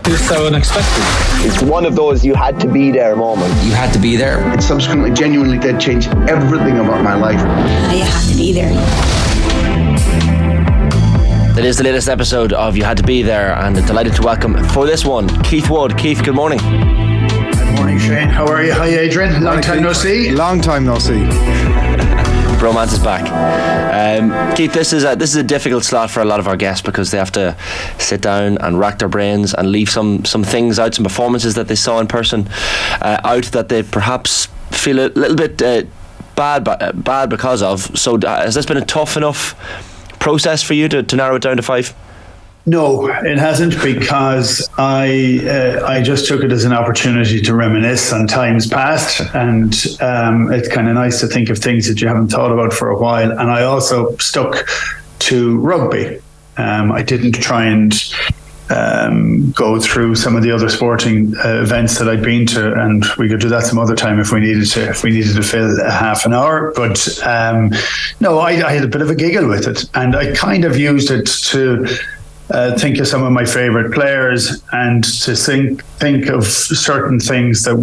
It's so unexpected. It's one of those you had to be there moments. You had to be there. It subsequently genuinely did change everything about my life. You had to be there. That is the latest episode of You Had to Be There, and delighted to welcome for this one Keith Wood. Keith, good morning. Good morning, Shane. How are you? Hi, Adrian. Long time no see. Long time no see. Bromance is back. Keith, this is a difficult slot for a lot of our guests because they have to sit down and rack their brains and leave some things out, some performances that they saw in person out that they perhaps feel a little bit bad because of. So has this been a tough enough process for you to narrow it down to 5? No, it hasn't, because I just took it as an opportunity to reminisce on times past, and it's kind of nice to think of things that you haven't thought about for a while. And I also stuck to rugby. I didn't try and go through some of the other sporting events that I'd been to, and we could do that some other time if we needed to fill a half an hour. But no, I had a bit of a giggle with it, and I kind of used it to think of some of my favourite players and to think of certain things that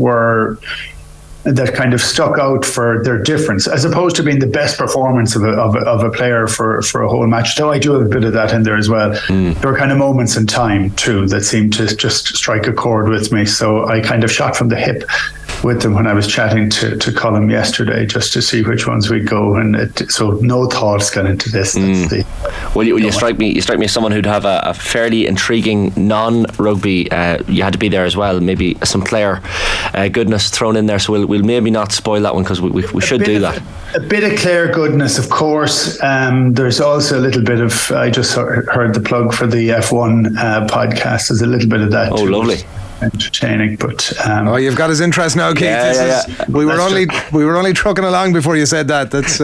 kind of stuck out for their difference, as opposed to being the best performance of a player for a whole match. Though I do have a bit of that in there as well. There were kind of moments in time too that seemed to just strike a chord with me. So I kind of shot from the hip with them when I was chatting to Colm yesterday, just to see which ones we'd go. And so no thoughts got into this. Well, you strike me as someone who'd have a fairly intriguing non-rugby. You had to be there as well. Maybe some player goodness thrown in there. So we'll maybe not spoil that one, because we should do that. A bit of Claire goodness, of course. There's also a little bit of, I just heard the plug for the F1 podcast. There's a little bit of that. Oh, too. Lovely. Entertaining, but you've got his interest now, Keith. We were only trucking along before you said that. That's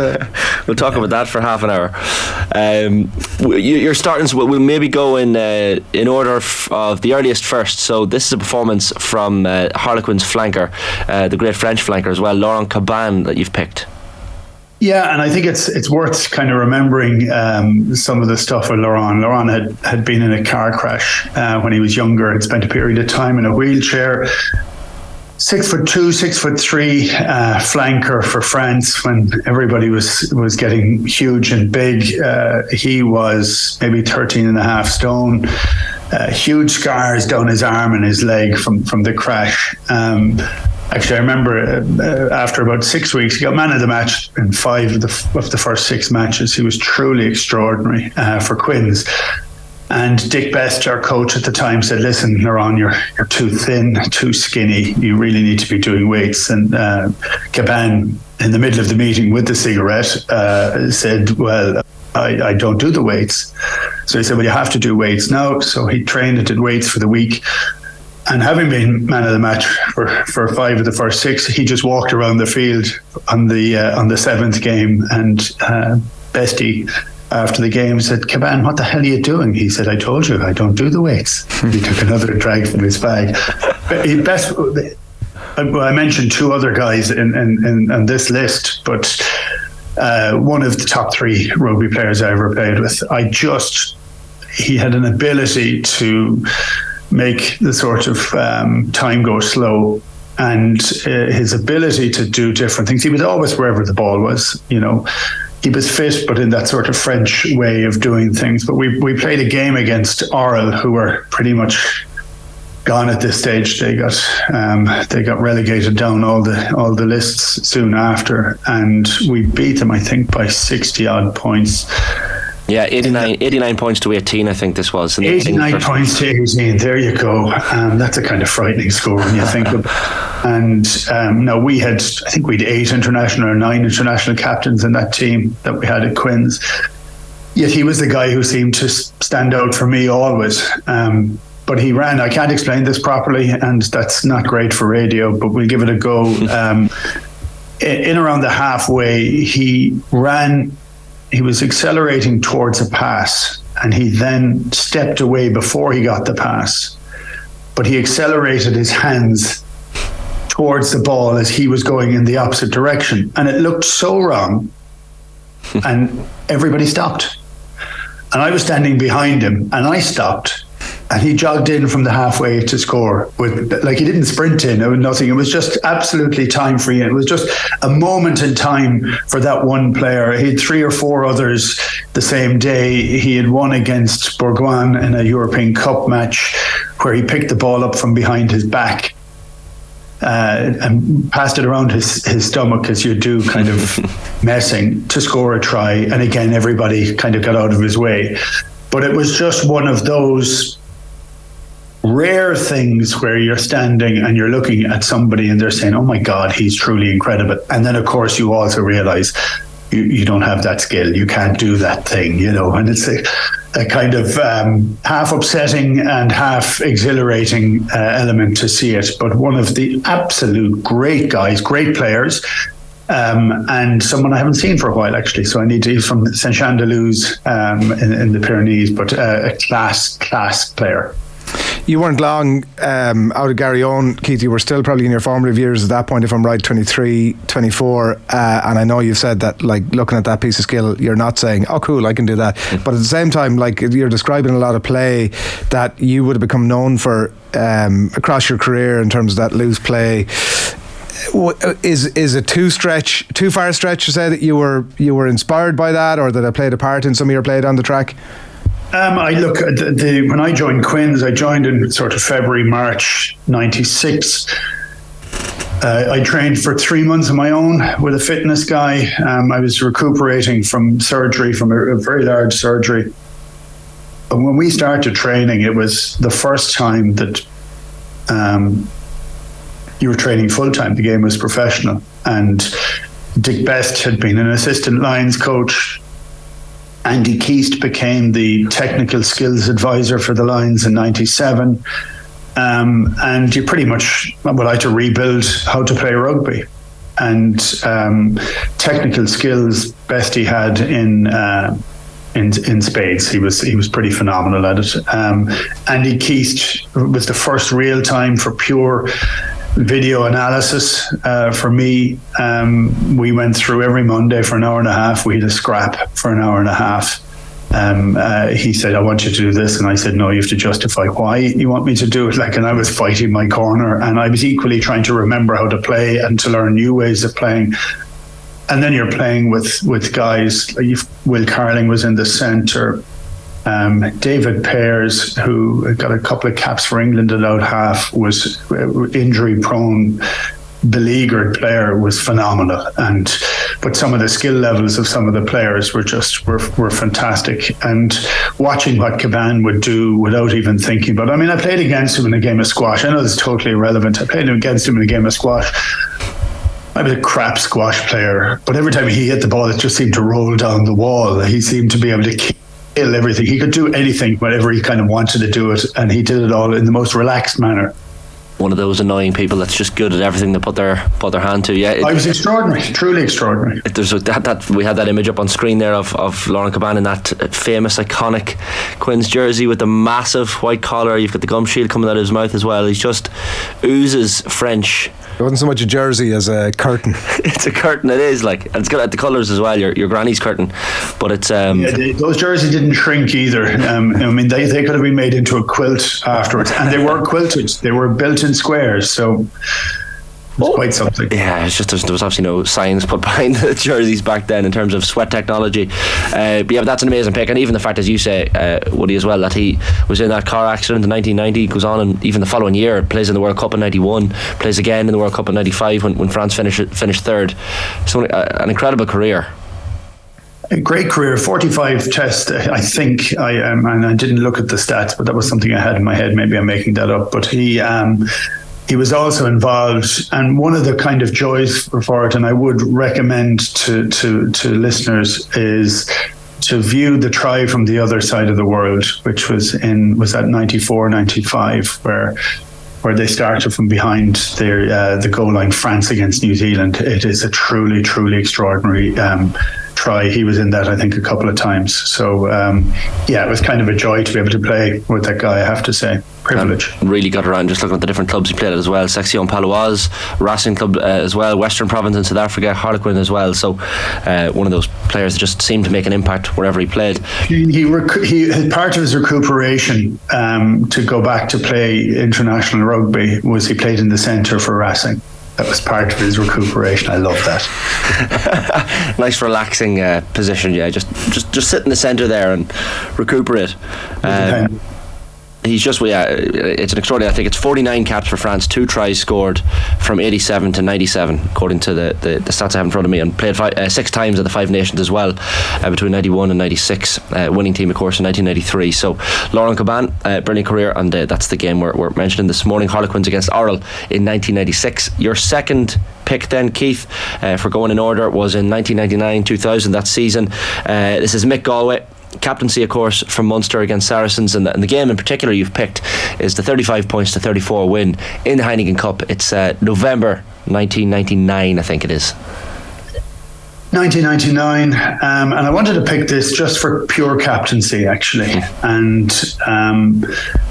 we'll talk about that for half an hour. Your startings will maybe go in order of the earliest first. So this is a performance from Harlequins flanker, the great French flanker as well, Laurent Cabannes, that you've picked. Yeah, and I think it's worth kind of remembering some of the stuff with Laurent. Laurent had been in a car crash when he was younger and spent a period of time in a wheelchair. 6'2", 6'3", flanker for France when everybody was getting huge and big. He was maybe 13.5 stone. Huge scars down his arm and his leg from the crash. Actually, I remember after about 6 weeks, he got man of the match in 5 of the first 6 matches. He was truly extraordinary for Quins. And Dick Best, our coach at the time, said, "Listen, Laurent, you're too thin, too skinny. You really need to be doing weights." And Cabannes, in the middle of the meeting with the cigarette, said, "Well, I don't do the weights." So he said, "Well, you have to do weights now." So he trained and did weights for the week. And having been man of the match for 5 of the first 6, he just walked around the field on the 7th game. And Bestie, after the game, said, "Cabannes, what the hell are you doing?" He said, "I told you, I don't do the weights." He took another drag from his bag. I mentioned 2 other guys in this list, but one of the top 3 rugby players I ever played with, he had an ability to make the sort of time go slow, and his ability to do different things. He was always wherever the ball was, He was fit, but in that sort of French way of doing things. But we played a game against Oral, who were pretty much gone at this stage. They got relegated down all the lists soon after, and we beat them, I think, by 60 odd points. Yeah, 89 points to 18, I think this was. 89 points to 18, there you go. That's a kind of frightening score when you think of it. And no, we'd 8 international or 9 international captains in that team that we had at Quins. Yet he was the guy who seemed to stand out for me always. But he ran, I can't explain this properly, and that's not great for radio, but we'll give it a go. In around the halfway, he ran. He was accelerating towards a pass, and he then stepped away before he got the pass. But he accelerated his hands towards the ball as he was going in the opposite direction. And it looked so wrong. And everybody stopped. And I was standing behind him, and I stopped. And he jogged in from the halfway to score with, like, he didn't sprint in, it was nothing. It was just absolutely time free. It was just a moment in time for that one player. He had 3 or 4 others the same day. He had won against Bourgoin in a European Cup match where he picked the ball up from behind his back and passed it around his stomach, as you do, kind of messing, to score a try. And again, everybody kind of got out of his way. But it was just one of those rare things where you're standing and you're looking at somebody and they're saying, oh my God, he's truly incredible. And then, of course, you also realize you don't have that skill. You can't do that thing, and it's a kind of half upsetting and half exhilarating element to see it. But one of the absolute great guys, great players, and someone I haven't seen for a while, actually. So he's from Saint-Jean-de-Luz in the Pyrenees, but a class player. You weren't long out of Garryowen, Keith. You were still probably in your formative years at that point, if I'm right, 23, 24. And I know you've said that, like, looking at that piece of skill, you're not saying, oh, cool, I can do that. But at the same time, like, you're describing a lot of play that you would have become known for across your career in terms of that loose play. Is it too far a stretch to say that you were inspired by that, or that it played a part in some of your play down the track? I look at when I joined Quins, I joined in sort of February, March 96. I trained for 3 months on my own with a fitness guy. I was recuperating from surgery, from a very large surgery. And when we started training, it was the first time that you were training full time. The game was professional. And Dick Best had been an assistant Lions coach. Andy Keast became the technical skills advisor for the Lions in 97. And you pretty much would like to rebuild how to play rugby. And technical skills, Bestie had in spades. He was pretty phenomenal at it. Andy Keast was the first real time for pure video analysis for me. We went through every Monday for an hour and a half. We had a scrap for an hour and a half. He said, I want you to do this. And I said, no, you have to justify why you want me to do it. And I was fighting my corner, and I was equally trying to remember how to play and to learn new ways of playing. And then you're playing with guys. Will Carling was in the centre. David Pears, who got a couple of caps for England at out half, was injury prone, beleaguered player, was phenomenal. But some of the skill levels of some of the players were fantastic. And watching what Cabannes would do without even thinking about it. I mean, I played against him in a game of squash. I know this is totally irrelevant. I played against him in a game of squash. I was a crap squash player, but every time he hit the ball, it just seemed to roll down the wall. He seemed to be able to kill everything. He could do anything, whatever he kind of wanted to do it, and he did it all in the most relaxed manner. One of those annoying people that's just good at everything they put their hand to. Yeah, I was extraordinary, truly extraordinary. There's that we had that image up on screen there of Laurent Cabannes in that famous iconic Quins jersey with the massive white collar. You've got the gum shield coming out of his mouth as well. He's just oozes French. It wasn't so much a jersey as a curtain. It's a curtain, it is, and it's got the colours as well, your granny's curtain. But it's those jerseys didn't shrink either. I mean, they could have been made into a quilt afterwards, and they were quilted. They were built in squares, so it was quite something. Yeah, it's just there was obviously no science put behind the jerseys back then in terms of sweat technology. But that's an amazing pick, and even the fact, as you say, Woody, as well, that he was in that car accident in 1990, goes on, and even the following year plays in the World Cup in 91, plays again in the World Cup in 95 when France finished third. So an incredible career. A great career, 45 tests, I think. And I didn't look at the stats, but that was something I had in my head. Maybe I'm making that up. But he was also involved, and one of the kind of joys for it, and I would recommend to listeners, is to view the try from the other side of the world, which was at 94, 95, where they started from behind the goal line, France against New Zealand. It is a truly, truly extraordinary try. He was in that, I think, a couple of times. So, it was kind of a joy to be able to play with that guy, I have to say. Privilege. Really got around just looking at the different clubs he played at as well. Section Paloise, Racing Club as well, Western Province in South Africa, Harlequin as well. So one of those players that just seemed to make an impact wherever he played. He part of his recuperation to go back to play international rugby was he played in the centre for Racing. That was part of his recuperation. I love that. Nice relaxing position. Yeah, just sit in the centre there and recuperate. He's just, it's an extraordinary. I think it's 49 caps for France, 2 tries scored from 87 to 97, according to the stats I have in front of me, and played 6 times at the Five Nations as well, between 91 and 96. Winning team, of course, in 1993. So, Laurent Cabannes, brilliant career, and that's the game we're mentioning this morning. Harlequins against Oral in 1996. Your second pick then, Keith, for going in order, was in 1999-2000, that season. This is Mick Galwey. Captaincy, of course, from Munster against Saracens, and the game in particular you've picked is the 35 points to 34 win in the Heineken Cup. It's November 1999, I think it is. 1999, and I wanted to pick this just for pure captaincy, actually. And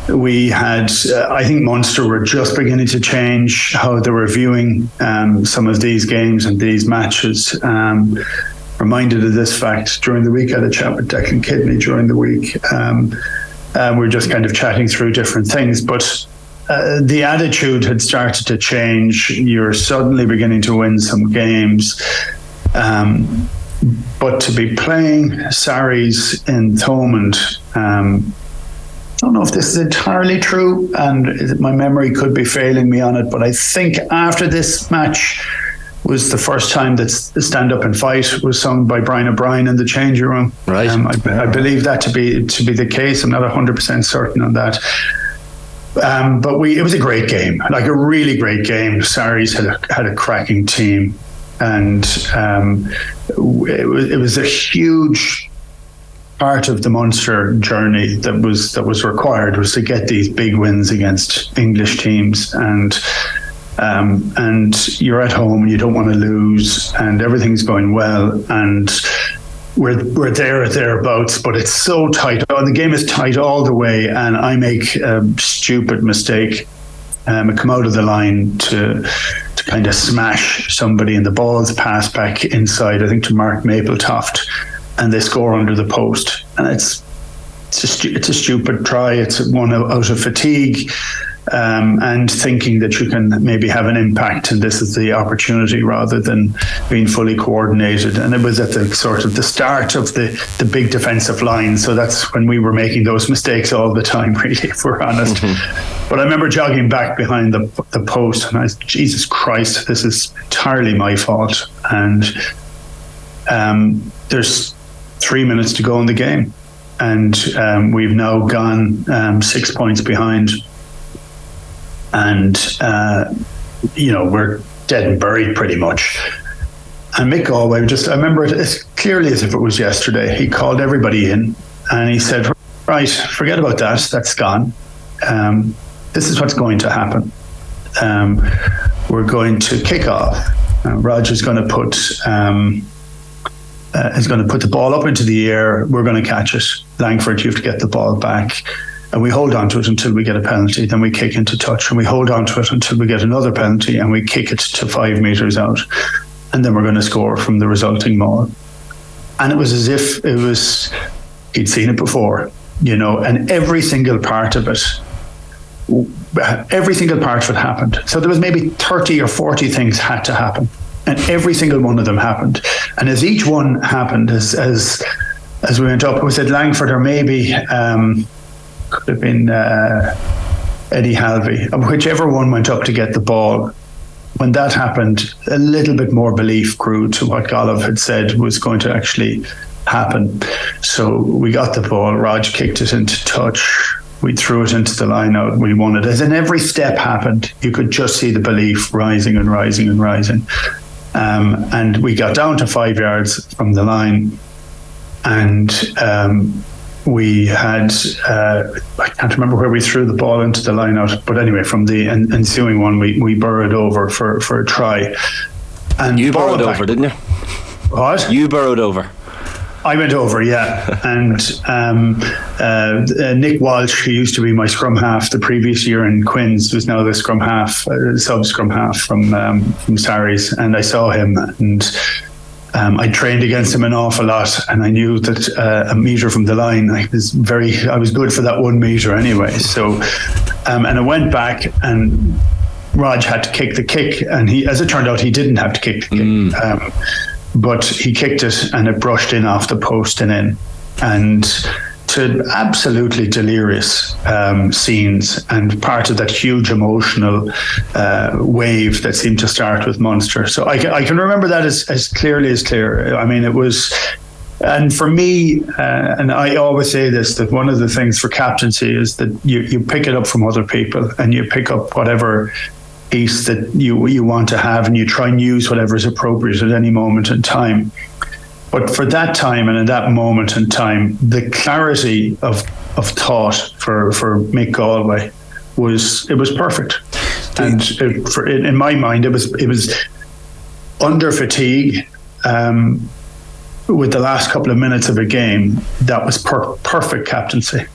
we had, I think Munster were just beginning to change how they were viewing some of these games and these matches. Reminded of this fact during the week. I had a chat with Declan Kidney during the week. We're just kind of chatting through different things, but the attitude had started to change. You're suddenly beginning to win some games. But to be playing Saris in Thomond, I don't know if this is entirely true, and my memory could be failing me on it, but I think after this match was the first time that Stand Up and Fight was sung by Brian O'Brien in the changing room. Right. I believe that to be the case. I'm not 100% certain on that. But it was a great game, like a really great game. Saris had a cracking team, and it was a huge part of the Munster journey that was required, was to get these big wins against English teams, and you're at home and you don't want to lose, and everything's going well, and we're thereabouts, but it's so tight. The game is tight all the way, and I make a stupid mistake. I come out of the line to kind of smash somebody, and the ball's passed back inside, I think, to Mark Mapletoft, and they score under the post. And it's a stupid try. It's one out of fatigue. And thinking that you can maybe have an impact, and this is the opportunity rather than being fully coordinated. And it was at the sort of the start of the big defensive line, so that's when we were making those mistakes all the time, really, if we're honest. Mm-hmm. But I remember jogging back behind the post, and Jesus Christ, this is entirely my fault. And there's 3 minutes to go in the game, and we've now gone 6 points behind. And we're dead and buried pretty much. And Mick Galwey, I remember it as clearly as if it was yesterday. He called everybody in and he said, right, forget about that, that's gone. This is what's going to happen. We're going to kick off. Roger's going to put the ball up into the air. We're going to catch it. Langford, you have to get the ball back. And we hold on to it until we get a penalty. Then we kick into touch, and we hold on to it until we get another penalty, and we kick it to 5 metres out. And then we're going to score from the resulting maul. And it was as if he'd seen it before, and every single part of it happened. So there was maybe 30 or 40 things had to happen, and every single one of them happened. And as each one happened, as we went up, we said Langford, or maybe could have been Eddie Halvey, whichever one went up to get the ball. When that happened, a little bit more belief grew to what Golov had said was going to actually happen. So we got the ball, Rog kicked it into touch, we threw it into the line out, we won it. As in every step happened, you could just see the belief rising and rising and rising. And we got down to 5 yards from the line, and we had, I can't remember where we threw the ball into the line out, but anyway, from the ensuing one, we burrowed over for a try. And you burrowed over, didn't you? What? You burrowed over. I went over, yeah. And Nick Walsh, who used to be my scrum half the previous year in Quins, was now the scrum half, sub scrum half from Sarries. And I saw him, and I trained against him an awful lot, and I knew that a metre from the line, I was good for that 1 metre anyway. So, and I went back, and Raj had to kick the kick, and as it turned out, he didn't have to kick the kick. But he kicked it, and it brushed in off the post and in, and to absolutely delirious scenes, and part of that huge emotional wave that seemed to start with Munster. So I can remember that as clearly as clear. I mean, it was, and for me, and I always say this, that one of the things for captaincy is that you pick it up from other people, and you pick up whatever piece that you want to have, and you try and use whatever is appropriate at any moment in time. But for that time and in that moment in time, the clarity of thought for Mick Galwey was perfect. And in my mind, it was under fatigue, with the last couple of minutes of a game. That was perfect captaincy.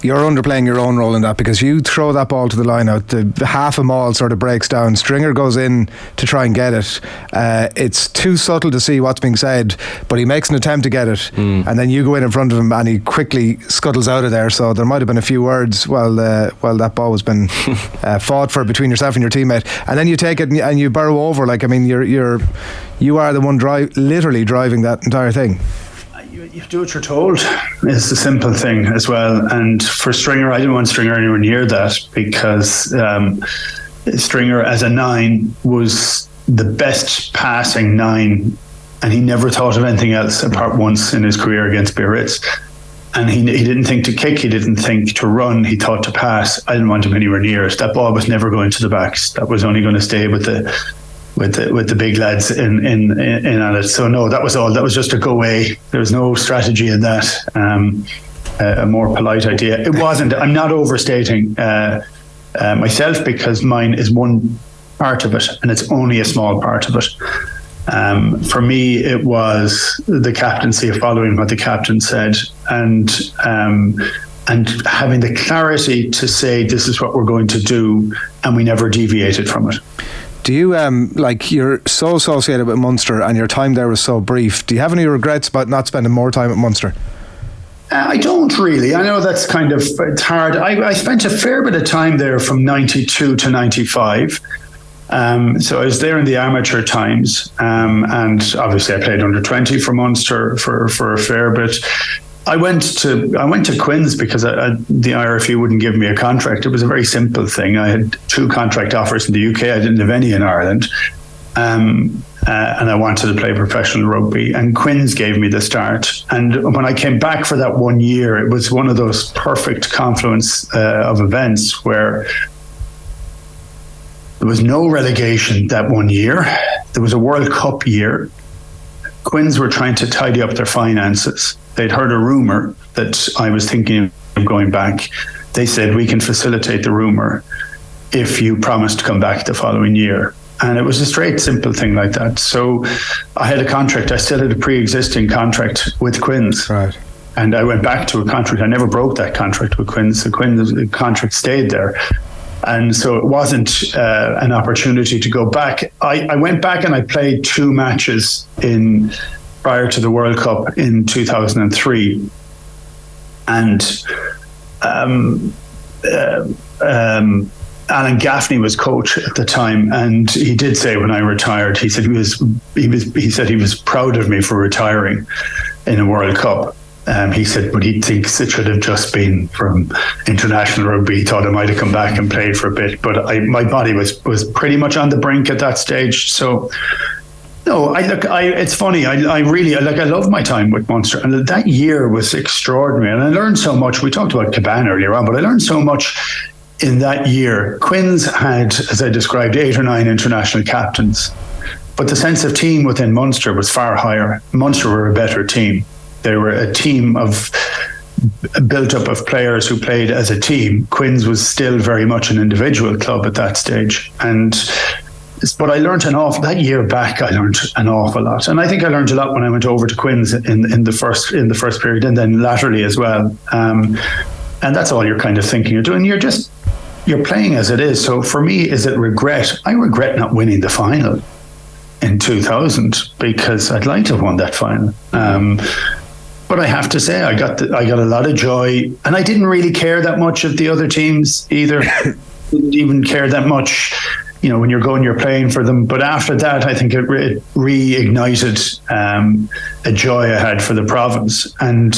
You're underplaying your own role in that, because you throw that ball to the line out, the half a maul sort of breaks down, Stringer goes in to try and get it. It's too subtle to see what's being said, but he makes an attempt to get it, and then you go in front of him and he quickly scuttles out of there. So there might have been a few words while that ball was been fought for between yourself and your teammate, and then you take it and you burrow over. Like, I mean, you are the one literally driving that entire thing. You do what you're told is the simple thing as well. And for Stringer, I didn't want Stringer anywhere near that, because Stringer as a 9 was the best passing 9, and he never thought of anything else apart once in his career against Biarritz. And he didn't think to kick, he didn't think to run, he thought to pass. I didn't want him anywhere near it. That ball was never going to the backs. That was only going to stay with the big lads in on it. So no, that was all. That was just a go away. There was no strategy in that. A more polite idea. It wasn't. I'm not overstating myself, because mine is one part of it, and it's only a small part of it. For me, it was the captaincy of following what the captain said, and having the clarity to say this is what we're going to do, and we never deviated from it. Do you, you're so associated with Munster and your time there was so brief, do you have any regrets about not spending more time at Munster? I don't really. I know that's it's hard. I spent a fair bit of time there from 92 to 95. So I was there in the amateur times, and obviously I played under 20 for Munster for a fair bit. I went to Quins because the IRFU wouldn't give me a contract. It was a very simple thing. I had 2 contract offers in the UK. I didn't have any in Ireland, and I wanted to play professional rugby. And Quins gave me the start. And when I came back for that 1 year, it was one of those perfect confluence of events where there was no relegation that 1 year. There was a World Cup year. Quins were trying to tidy up their finances. They'd heard a rumour that I was thinking of going back. They said, we can facilitate the rumour if you promise to come back the following year. And it was a straight, simple thing like that. So I had a contract. I still had a pre-existing contract with Quins. Right. And I went back to a contract. I never broke that contract with Quins. The contract stayed there. And so it wasn't an opportunity to go back. I went back and I played 2 matches prior to the World Cup in 2003. And Alan Gaffney was coach at the time, and he did say when I retired, he said he was proud of me for retiring in a World Cup. He said, but he thinks it should have just been from international rugby. He thought I might have come back and played for a bit, but my body was pretty much on the brink at that stage. So, no, it's funny. I really I love my time with Munster, and that year was extraordinary. And I learned so much. We talked about Cabannes earlier on, but I learned so much in that year. Quins had, as I described, 8 or 9 international captains, but the sense of team within Munster was far higher. Munster were a better team. They were a team built up of players who played as a team. Quins was still very much an individual club at that stage. And but I learned that year back. I learned an awful lot, and I think I learned a lot when I went over to Quinn's in the first period, and then laterally as well. And that's all you're kind of thinking you're doing. You're playing as it is. So for me, is it regret? I regret not winning the final in 2000 because I'd like to have won that final. But I have to say, I got a lot of joy, and I didn't really care that much of the other teams either. Didn't even care that much, when you're playing for them. But after that, I think it reignited a joy I had for the province, and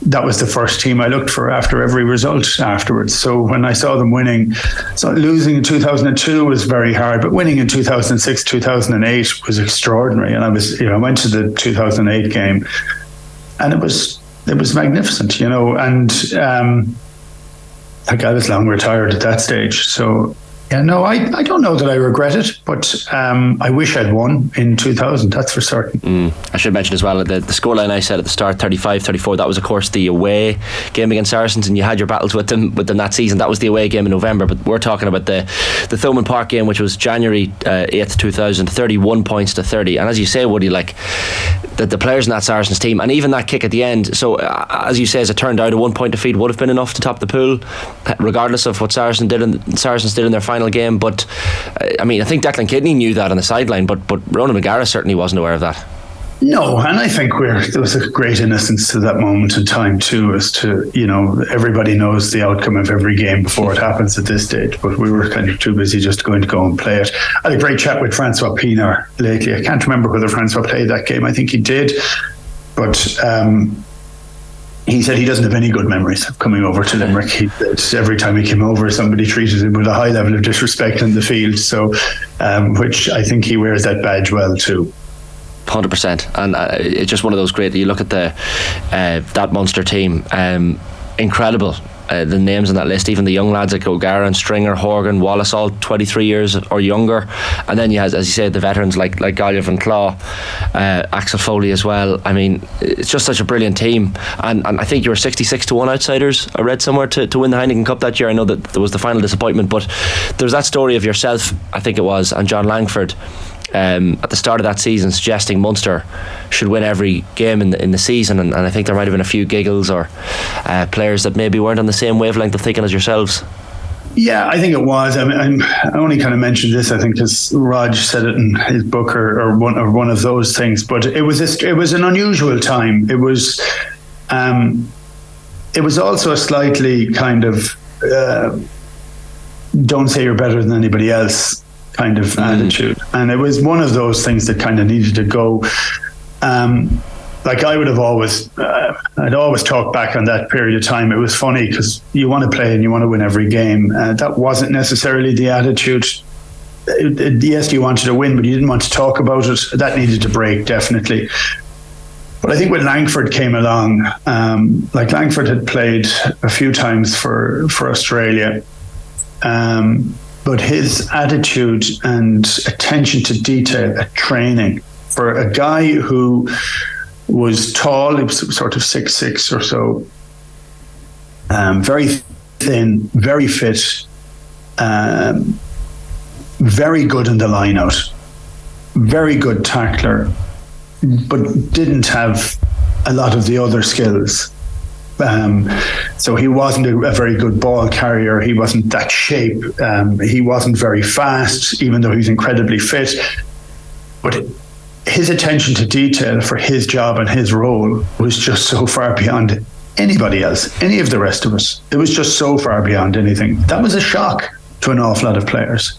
that was the first team I looked for after every result afterwards. So when I saw them winning, so losing in 2002 was very hard, but winning in 2006, 2008 was extraordinary. And I went to the 2008 game. And it was magnificent, and I was long retired at that stage. So, I don't know that I regret it, but I wish I'd won in 2000, that's for certain. I should mention as well, the scoreline I said at the start, 35-34, that was of course the away game against Saracens, and you had your battles with them that season. That was the away game in November, but we're talking about the Thomond Park game, which was January 8th, 2000, 31 points to 30. And as you say, Woody, like the players in that Saracens team, and even that kick at the end, so as you say, as it turned out, a 1 point defeat would have been enough to top the pool, regardless of what Saracens did in their final game. But I think Declan Kidney knew that on the sideline, but Ronan McGarra certainly wasn't aware of that. No, and I think there was a great innocence to that moment in time too, as to, everybody knows the outcome of every game before it happens at this stage, but we were kind of too busy just going to go and play it. I had a great chat with Francois Pienaar lately. I can't remember whether Francois played that game. I think he did, but he said he doesn't have any good memories of coming over to Limerick. He said every time he came over, somebody treated him with a high level of disrespect in the field, so which I think he wears that badge well too. 100%, and it's just one of those great. You look at that Munster team, incredible. The names on that list, even the young lads like O'Gara and Stringer, Horgan, Wallace, all 23 years or younger, and then you have, as you said, the veterans like Galwey and Claw, Axel Foley as well. It's just such a brilliant team, and I think you were 66-1 outsiders, I read somewhere, to win the Heineken Cup that year. I know that there was the final disappointment, but there's that story of yourself, I think it was, and John Langford at the start of that season suggesting Munster should win every game in the season, and I think there might have been a few giggles or players that maybe weren't on the same wavelength of thinking as yourselves. Yeah, I think it was. I only kind of mentioned this, I think, because Raj said it in his book or one of those things. But it was an unusual time. It was also a slightly kind of don't say you're better than anybody else kind of attitude, and it was one of those things that kind of needed to go. Like I would have always, I'd always talk back on that period of time. It was funny because you want to play and you want to win every game. That wasn't necessarily the attitude. Yes, you wanted to win, but you didn't want to talk about it. That needed to break, definitely. But I think when Langford came along, like Langford had played a few times for Australia, but his attitude and attention to detail at training for a guy who was tall, he was sort of 6'6" or so, very thin, very fit, very good in the line out, very good tackler, but didn't have a lot of the other skills. So he wasn't a very good ball carrier. He wasn't that shape. He wasn't very fast, even though he's incredibly fit. But his attention to detail for his job and his role was just so far beyond anybody else, any of the rest of us. It was just so far beyond anything. That was a shock to an awful lot of players.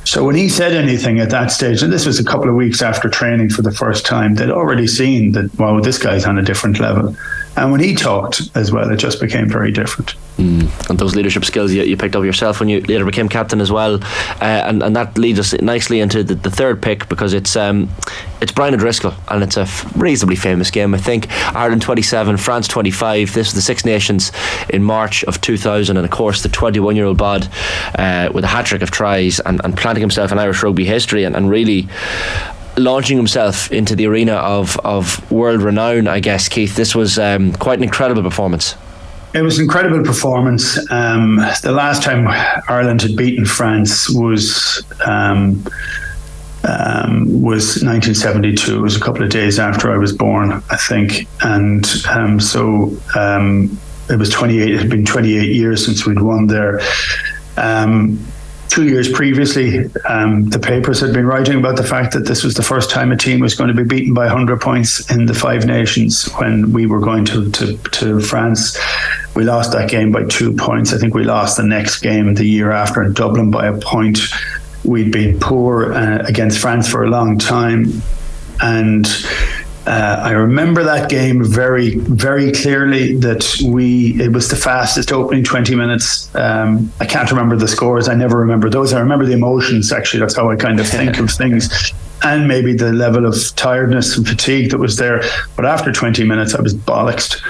So when he said anything at that stage, and this was a couple of weeks after training for the first time, they'd already seen that, wow, this guy's on a different level. And when he talked as well, it just became very different. And those leadership skills you picked up yourself when you later became captain as well, and that leads us nicely into the third pick, because it's Brian O'Driscoll, and it's a reasonably famous game, I think. Ireland 27, France 25. This was the Six Nations in March of 2000, and of course the 21-year-old bod with a hat-trick of tries and planting himself in Irish rugby history and really launching himself into the arena of world renown, I guess. Keith, this was quite an incredible performance. It was an incredible performance. The last time Ireland had beaten France was was 1972. It was a couple of days after I was born, I think. And so it was 28. It had been 28 years since we'd won there. 2 years previously, the papers had been writing about the fact that this was the first time a team was going to be beaten by 100 points in the Five Nations when we were going to France. We lost that game by 2 points. I think we lost the next game the year after in Dublin by a point. We'd been poor against France for a long time. And I remember that game very, very clearly, that it was the fastest opening 20 minutes. I can't remember the scores. I never remember those. I remember the emotions, actually. That's how I kind of think of things. And maybe the level of tiredness and fatigue that was there. But after 20 minutes, I was bollocksed.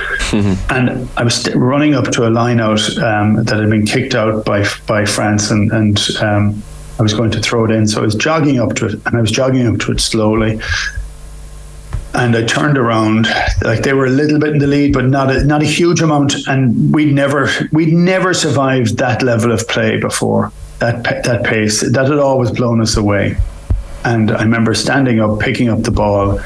And I was running up to a line out that had been kicked out by France, and I was going to throw it in. So I was jogging up to it, and I was jogging up to it slowly. And I turned around, like they were a little bit in the lead, but not a huge amount. And we'd never survived that level of play before, that pace. That had always blown us away. And I remember standing up, picking up the ball,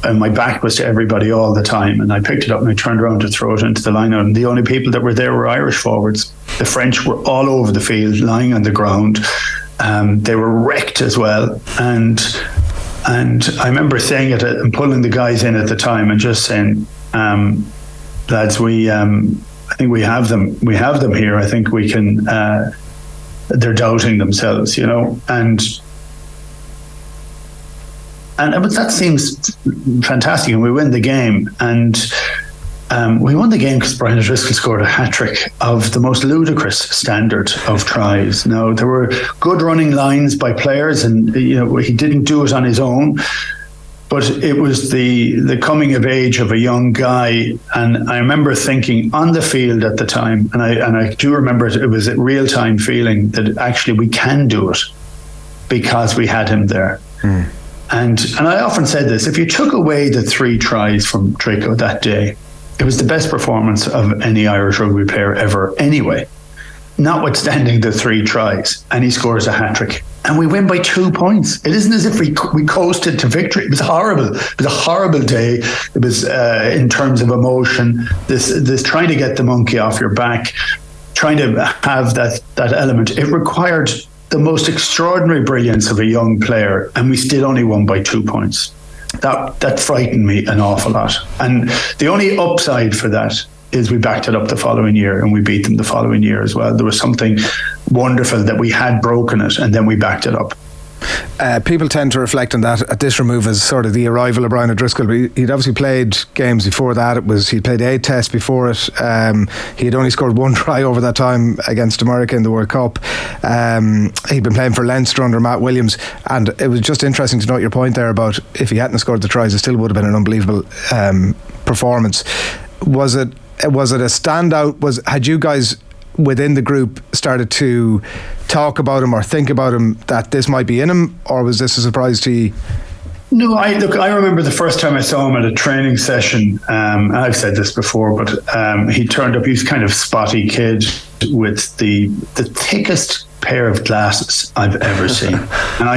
and my back was to everybody all the time. And I picked it up and I turned around to throw it into the line-out. And the only people that were there were Irish forwards. The French were all over the field, lying on the ground. They were wrecked as well. And I remember saying it and pulling the guys in at the time and just saying, lads, I think we have them. We have them here. I think we can. They're doubting themselves, you know, and but that seems fantastic, and we win the game. And we won the game because Brian O'Driscoll scored a hat-trick of the most ludicrous standard of tries. Now, there were good running lines by players, and you know, he didn't do it on his own, but it was the coming of age of a young guy. And I remember thinking on the field at the time, and I do remember it was a real-time feeling that actually we can do it because we had him there. And I often said this, if you took away the 3 tries from Draco that day, it was the best performance of any Irish rugby player ever anyway, notwithstanding the 3 tries. And he scores a hat-trick. And we win by 2 points. It isn't as if we coasted to victory. It was horrible. It was a horrible day. It was, in terms of emotion, this trying to get the monkey off your back, trying to have that element. It required the most extraordinary brilliance of a young player, and we still only won by 2 points. That frightened me an awful lot. And the only upside for that is we backed it up the following year, and we beat them the following year as well. There was something wonderful that we had broken it, and then we backed it up. People tend to reflect on that at this remove as sort of the arrival of Brian O'Driscoll. He'd obviously played games before that. He'd played 8 tests before it. He had only scored 1 try over that time against America in the World Cup. He'd been playing for Leinster under Matt Williams, and it was just interesting to note your point there about if he hadn't scored the tries, it still would have been an unbelievable performance. Was it a standout? Had you guys within the group started to talk about him or think about him that this might be in him, or was this a surprise to you? No, I remember the first time I saw him at a training session, and I've said this before, but he turned up. He was kind of spotty kid with the thickest pair of glasses I've ever seen, and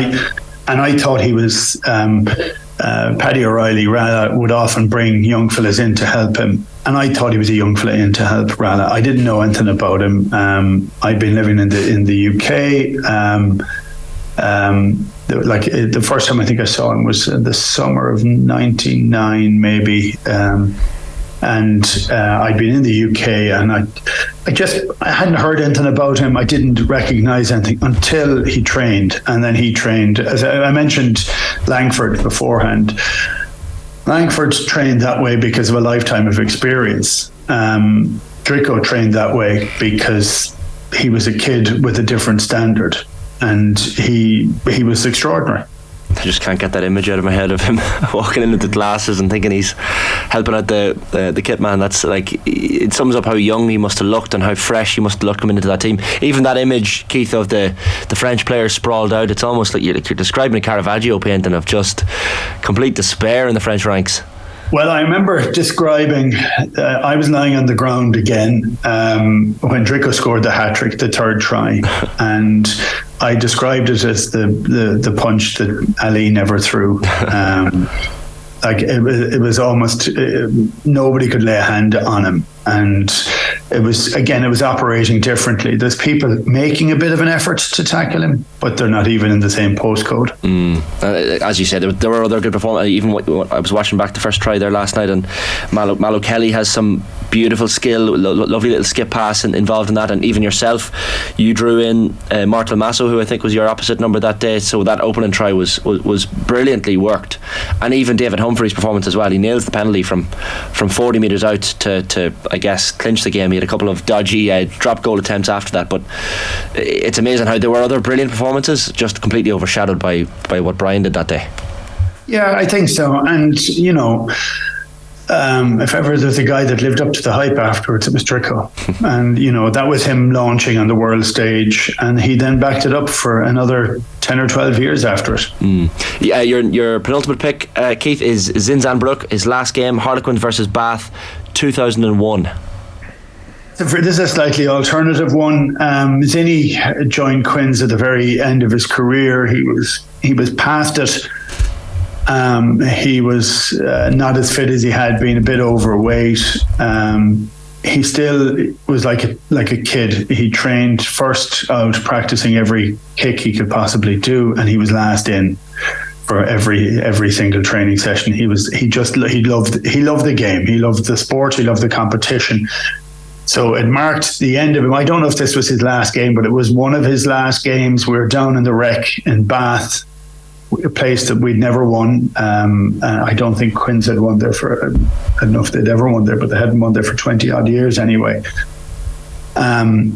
I thought he was. Paddy O'Reilly would often bring young fellas in to help him, and I thought he was a young fella in to help Rala. I didn't know anything about him. I'd been living in the UK. Like the first time I think I saw him was in the summer of '99, maybe. And I'd been in the UK, and I hadn't heard anything about him. I didn't recognise anything until he trained, and then he trained. As I mentioned, Langford beforehand. Langford trained that way because of a lifetime of experience. Draco trained that way because he was a kid with a different standard, and he was extraordinary. I just can't get that image out of my head of him walking in with the glasses and thinking he's helping out the kit man. That's like, it sums up how young he must have looked and how fresh he must have looked coming into that team. Even that image, Keith, of the French players sprawled out, it's almost like you're describing a Caravaggio painting of just complete despair in the French ranks. Well, I remember describing, I was lying on the ground again when Draco scored the hat-trick, the 3rd try, and I described it as the punch that Ali never threw. Like it was almost nobody could lay a hand on him, and it was operating differently. There's people making a bit of an effort to tackle him, but they're not even in the same postcode. As you said, there were other good performances. Even I was watching back the first try there last night, and Mallow Kelly has some beautiful skill, lovely little skip pass involved in that, and even yourself, you drew in Martel Masso, who I think was your opposite number that day, so that opening try was brilliantly worked. And even David Humphrey's performance as well, he nails the penalty from 40 metres out to I guess clinch the game. He had a couple of dodgy drop goal attempts after that, but it's amazing how there were other brilliant performances just completely overshadowed by what Brian did that day. Yeah, I think so. And if ever there's a guy that lived up to the hype afterwards, it was Dricko. And that was him launching on the world stage, and he then backed it up for another 10 or 12 years after it. Yeah, your penultimate pick, Keith, is Zinzan Brooke. His last game, Harlequins versus Bath, 2001. This is a slightly alternative one. Zinny joined Quins at the very end of his career. He was past it. He was not as fit as he had been, a bit overweight. He still was like a kid. He trained first out, practicing every kick he could possibly do, and he was last in for every single training session. He loved the game. He loved the sport. He loved the competition. So it marked the end of him. I don't know if this was his last game, but it was one of his last games. We were down in the Wreck in Bath, a place that we'd never won. I don't think Quins had won there I don't know if they'd ever won there, but they hadn't won there for 20 odd years anyway. And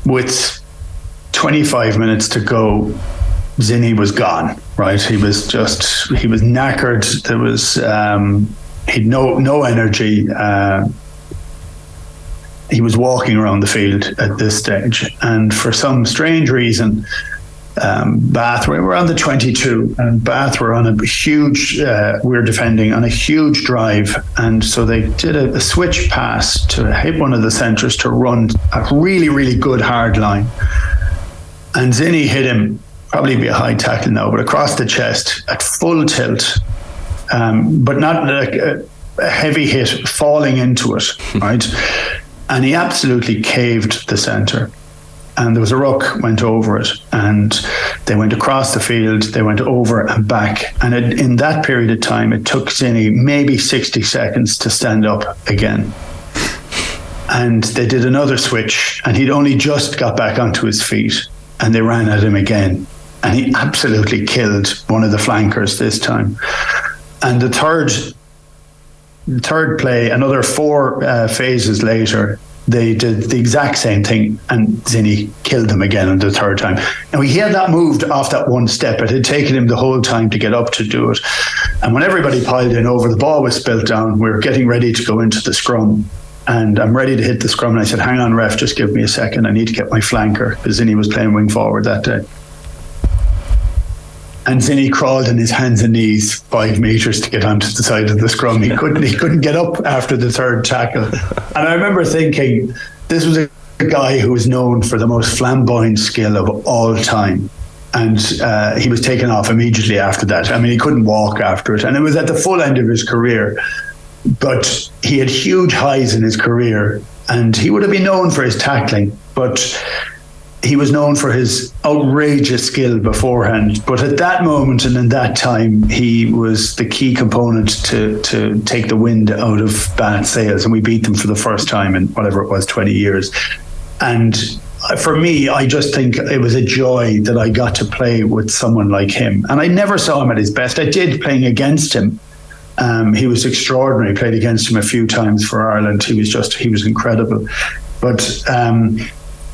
with 25 minutes to go, Zinny was gone, right? He was knackered. There was, he'd no energy. He was walking around the field at this stage. And for some strange reason, Bath, we were on the 22, and Bath were on a huge, we were defending on a huge drive, and so they did a switch pass to hit one of the centres to run a really, really good hard line. And Zinny hit him, probably be a high tackle now, but across the chest at full tilt, but not like a heavy hit, falling into it, right? And he absolutely caved the centre. And there was a ruck went over it, and they went across the field, they went over and back, and in that period of time it took Zinny maybe 60 seconds to stand up again. And they did another switch, and he'd only just got back onto his feet, and they ran at him again, and he absolutely killed one of the flankers this time. And the third play, another 4 phases later, they did the exact same thing, and Zinny killed him again on the third time. Now, he had that moved off that one step. It had taken him the whole time to get up to do it. And when everybody piled in over, the ball was spilt down. We were getting ready to go into the scrum, and I'm ready to hit the scrum. And I said, hang on, ref, just give me a second. I need to get my flanker, because Zinny was playing wing forward that day. And Zinny crawled on his hands and knees 5 metres to get onto the side of the scrum. He couldn't get up after the third tackle. And I remember thinking, this was a guy who was known for the most flamboyant skill of all time. And he was taken off immediately after that. I mean, he couldn't walk after it. And it was at the full end of his career. But he had huge highs in his career. And he would have been known for his tackling. But he was known for his outrageous skill beforehand, but at that moment and in that time, he was the key component to take the wind out of Bath's sails, and we beat them for the first time in whatever it was, 20 years. And for me, I just think it was a joy that I got to play with someone like him. And I never saw him at his best. I did playing against him. He was extraordinary. Played against him a few times for Ireland. He was incredible. But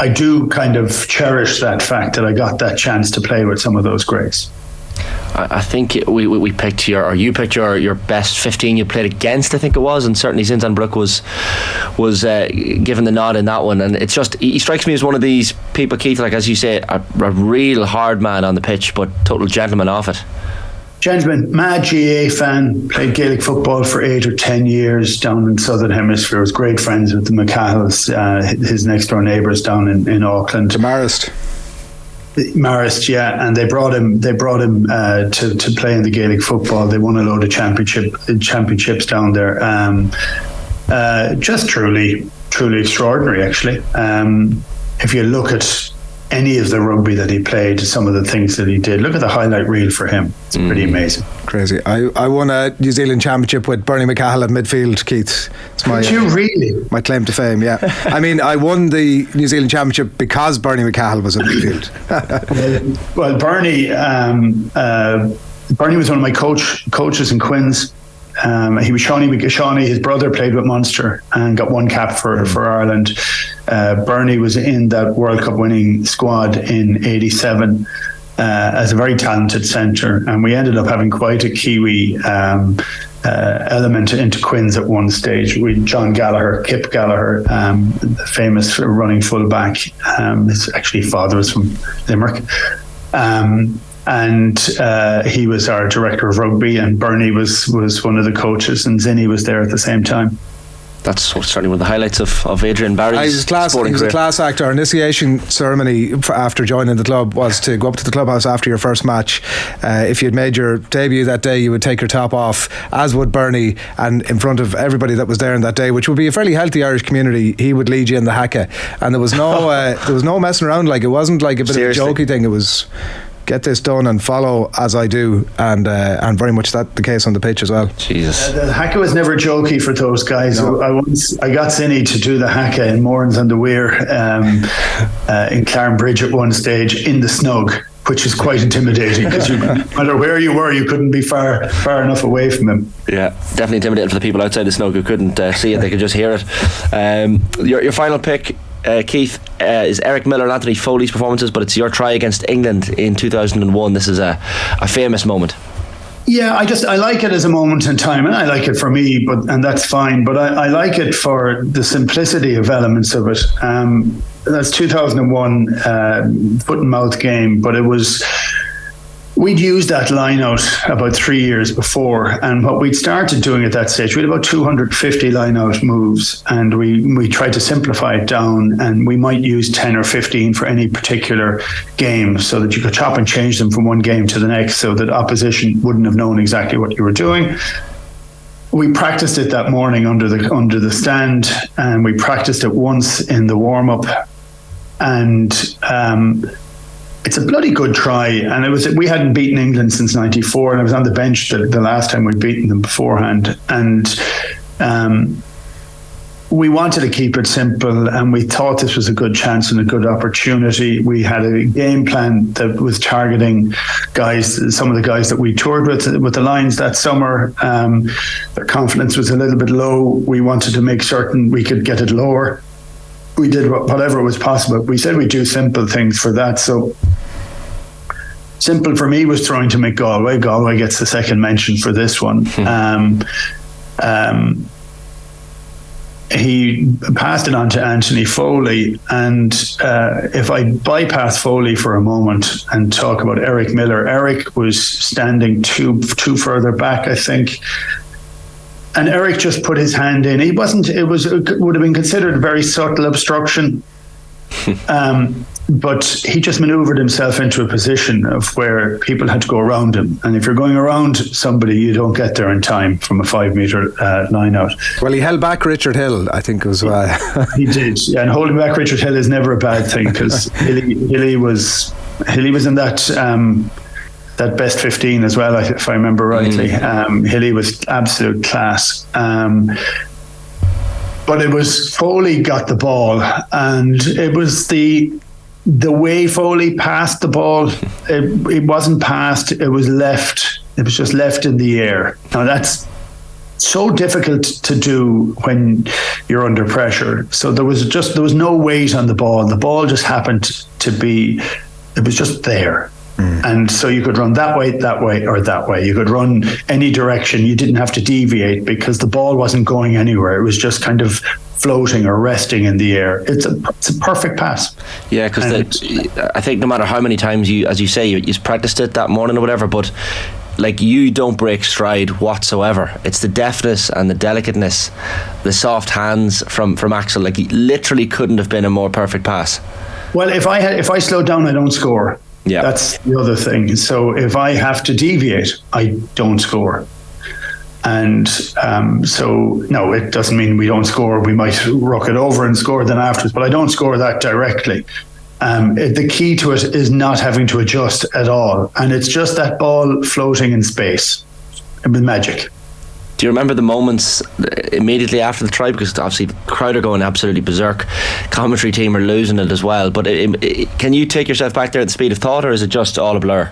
I do kind of cherish that fact that I got that chance to play with some of those greats. I think we picked you picked your best 15 you played against, I think it was, and certainly Zinzan Brooke was given the nod in that one. And it's just, he strikes me as one of these people, Keith, like as you say, a real hard man on the pitch, but total gentleman off it. Gentleman, mad GA fan, played Gaelic football for 8 or 10 years down in Southern Hemisphere. Was great friends with the McCahills, his next door neighbours down in Auckland. Marist, yeah, and they brought him to play in the Gaelic football. They won a load of championships down there. Just truly extraordinary, actually. If you look at any of the rugby that he played, some of the things that he did, look at the highlight reel for him. It's pretty amazing. Crazy. I won a New Zealand championship with Bernie McCahill at midfield, Keith. It's my, Did you really? My claim to fame, yeah. I mean, I won the New Zealand championship because Bernie McCahill was at midfield. Well, Bernie was one of my coaches in Quins. He was Shawnee, his brother played with Munster and got one cap for Ireland. Bernie was in that World Cup winning squad in '87 as a very talented centre, and we ended up having quite a Kiwi element into Quins at one stage. We John Gallagher, Kip Gallagher, the famous running fullback. His actually father was from Limerick. And he was our director of rugby, and Bernie was one of the coaches, and Zinny was there at the same time. That's certainly one of the highlights of Adrian Barry's sporting career. He was a class actor. Our initiation ceremony after joining the club was to go up to the clubhouse after your first match. If you'd made your debut that day, you would take your top off, as would Bernie, and in front of everybody that was there on that day, which would be a fairly healthy Irish community, he would lead you in the haka, and there was no messing around. Like, it wasn't like a bit Seriously? Of a jokey thing. It was get this done and follow as I do, and very much that the case on the pitch as well. Jesus, the haka was never jokey for those guys. No. I got Zinny to do the haka in Mourns on the Weir in Clarembridge at one stage in the snug, which is quite intimidating because no matter where you were, you couldn't be far enough away from him. Yeah, definitely intimidating for the people outside the snug who couldn't see it; they could just hear it. Your final pick, Keith, is Eric Miller and Anthony Foley's performances, but it's your try against England in 2001. This is a famous moment. Yeah, I like it as a moment in time, and I like it for me, and that's fine. But I like it for the simplicity of elements of it. That's 2001 foot and mouth game, but we'd used that line out about 3 years before, and what we'd started doing at that stage, we had about 250 line out moves, and we tried to simplify it down, and we might use 10 or 15 for any particular game so that you could chop and change them from one game to the next so that opposition wouldn't have known exactly what you were doing. We practiced it that morning under the stand, and we practiced it once in the warm-up, and it's a bloody good try, and we hadn't beaten England since '94, and I was on the bench the last time we'd beaten them beforehand, and we wanted to keep it simple, and we thought this was a good chance and a good opportunity. We had a game plan that was targeting some of the guys that we toured with the Lions that summer. Their confidence was a little bit low. We wanted to make certain we could get it lower. We did whatever was possible. We said we'd do simple things for that. So simple for me was throwing to Mick Galwey. Galwey gets the second mention for this one. He passed it on to Anthony Foley, and if I bypass Foley for a moment and talk about Eric Miller, Eric was standing two further back, I think. And Eric just put his hand in. It would have been considered a very subtle obstruction. But he just manoeuvred himself into a position of where people had to go around him. And if you're going around somebody, you don't get there in time from a 5 metre line out. Well, he held back Richard Hill, I think, as well. He did. Yeah, and holding back Richard Hill is never a bad thing, because Hilly was in that best 15 as well, if I remember rightly. Hilly was absolute class. But it was Foley got the ball, and it was the way Foley passed the ball. It wasn't passed, it was left. It was just left in the air. Now that's so difficult to do when you're under pressure. So there was no weight on the ball. The ball just happened to be, it was just there. And so you could run that way, or that way. You could run any direction. You didn't have to deviate because the ball wasn't going anywhere. It was just kind of floating or resting in the air. It's a perfect pass. Yeah, because I think no matter how many times as you say, you practiced it that morning or whatever, but like, you don't break stride whatsoever. It's the deftness and the delicateness, the soft hands from Axel. Like, he literally couldn't have been a more perfect pass. Well, if I slow down, I don't score. Yeah, that's the other thing. So if I have to deviate, I don't score. And so no, it doesn't mean we don't score. We might rock it over and score then afterwards, but I don't score that directly. The key to it is not having to adjust at all, and it's just that ball floating in space. It was magic. Do you remember the moments immediately after the try? Because obviously the crowd are going absolutely berserk. Commentary team are losing it as well. But can you take yourself back there at the speed of thought, or is it just all a blur?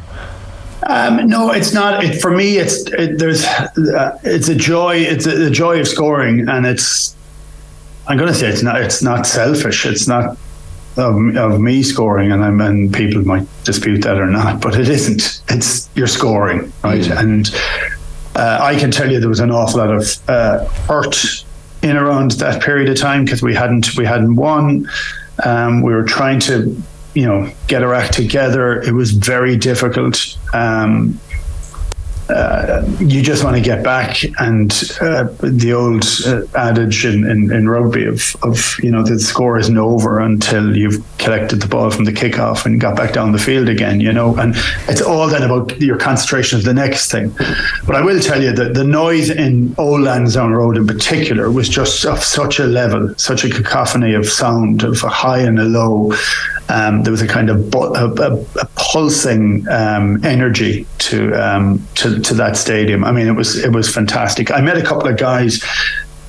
No, it's not. For me, it's a joy. It's a joy of scoring, and I'm going to say it's not selfish. It's not of me scoring, and people might dispute that or not, but it isn't. It's you're scoring, right? And I can tell you there was an awful lot of hurt in around that period of time because we hadn't won. We were trying to, get our act together. It was very difficult. You just want to get back, and the old adage in rugby of the score isn't over until you've collected the ball from the kickoff and got back down the field again, and it's all then about your concentration of the next thing. But I will tell you that the noise in Old Lansdowne Road in particular was just of such a level, such a cacophony of sound, of a high and a low. There was a kind of a pulsing energy to that stadium. I mean, it was fantastic. I met a couple of guys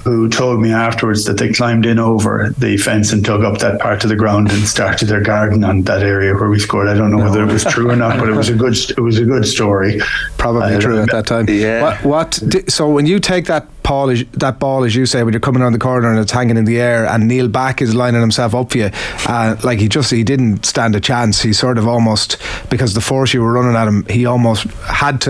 who told me afterwards that they climbed in over the fence and dug up that part of the ground and started their garden on that area where we scored. I don't know whether it was true or not, but it was a good story. Probably true at that time. Yeah. So when you take that ball, as you say, when you're coming around the corner and it's hanging in the air, and Neil Back is lining himself up for you, he didn't stand a chance. He sort of almost, because the force you were running at him, he almost had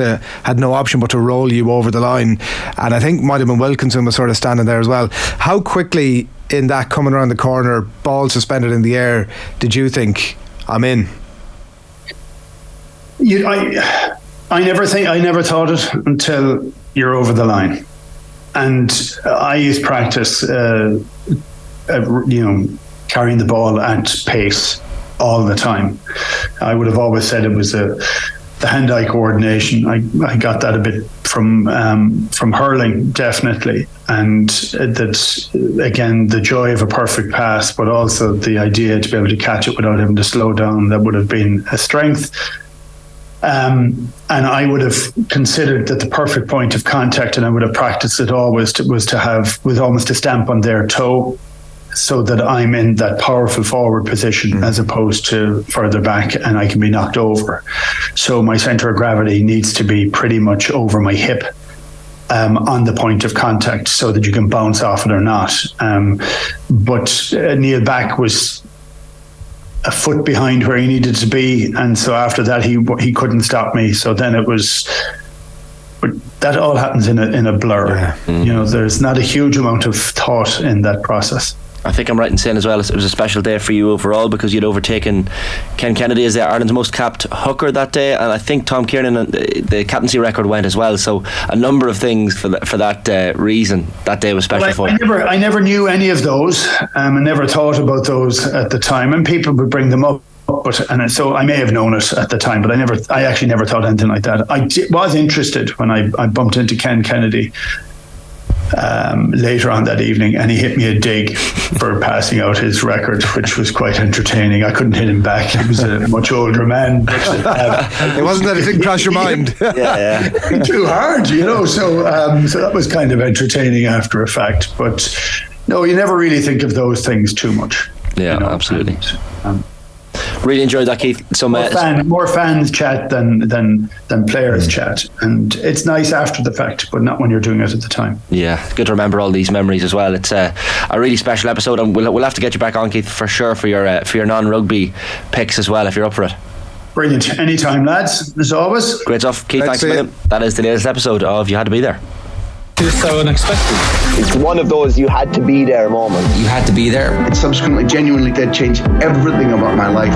no option but to roll you over the line. And I think might have been Wilkinson was sort of standing there as well. How quickly in that coming around the corner, ball suspended in the air, did you think, I'm in? I never thought it until you're over the line. And I used practice, carrying the ball at pace all the time. I would have always said it was the hand-eye coordination. I got that a bit from hurling, definitely. And that's, again, the joy of a perfect pass, but also the idea to be able to catch it without having to slow down. That would have been a strength. And I would have considered that the perfect point of contact, and I would have practiced it always, was almost a stamp on their toe, so that I'm in that powerful forward position as opposed to further back, and I can be knocked over. So my centre of gravity needs to be pretty much over my hip on the point of contact, so that you can bounce off it or not. But Neil Back was a foot behind where he needed to be, and so after that he couldn't stop me. So then it was, but that all happens in a blur. There's not a huge amount of thought in that process. I think I'm right in saying as well, it was a special day for you overall, because you'd overtaken Ken Kennedy as Ireland's most capped hooker that day, and I think Tom Kiernan, the captaincy record went as well. So a number of things for that reason that day was special for you. I never knew any of those. I never thought about those at the time, and people would bring them up. So I may have known it at the time, but I actually never thought anything like that. I was interested when I bumped into Ken Kennedy later on that evening, and he hit me a dig for passing out his record, which was quite entertaining. I couldn't hit him back. He was a much older man. It wasn't that it didn't cross your mind. Yeah. Too hard, So that was kind of entertaining after a fact. But no, you never really think of those things too much. Yeah, absolutely. Really enjoyed that, Keith. So more fans chat than players chat, and it's nice after the fact, but not when you're doing it at the time. Yeah, it's good to remember all these memories as well. It's a really special episode, and we'll have to get you back on, Keith, for sure, for your non-rugby picks as well, if you're up for it. Brilliant. Anytime, lads, as always. Great stuff, Keith. Thanks a million. That is the latest episode of You Had to Be There. It's so unexpected. It's one of those you had to be there moments. You had to be there. It subsequently genuinely did change everything about my life.